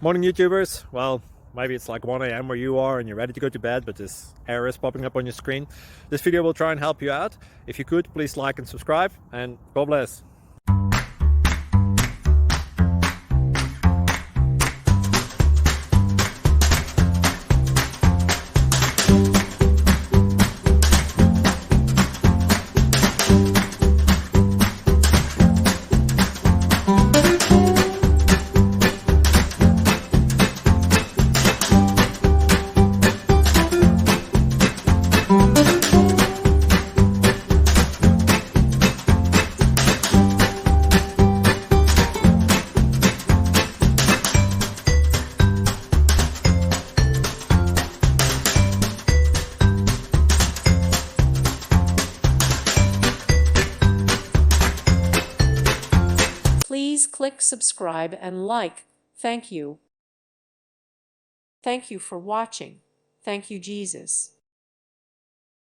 Morning YouTubers. Well, maybe it's like 1 a.m. where you are and you're ready to go to bed, but this error is popping up on your screen. This video will try and help you out. If you could, please like and subscribe, and God bless. Please click subscribe and like. Thank you. Thank you for watching. Thank you, Jesus.